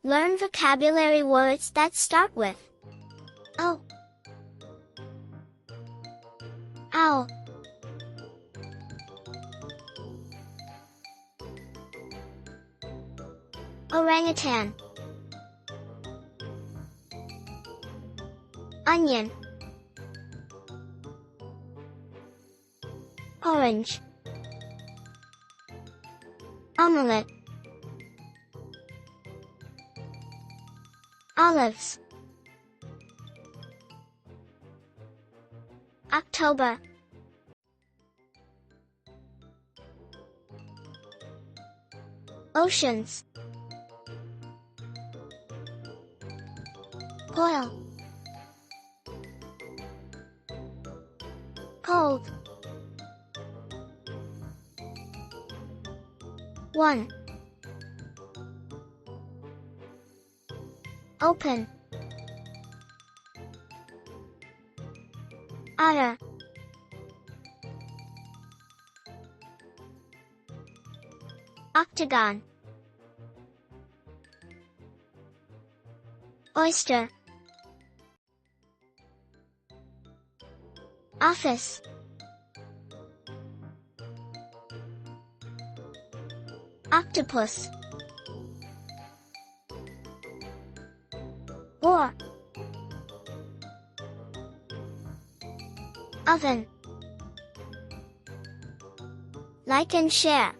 Learn vocabulary words that start with O. Owl. Orangutan. Onion. Orange. Omelette. Olives. October. Oceans. Coil. Cold. One. Open. Otter. Octagon. Oyster. Office. Octopus. Or. Oven. Like and share.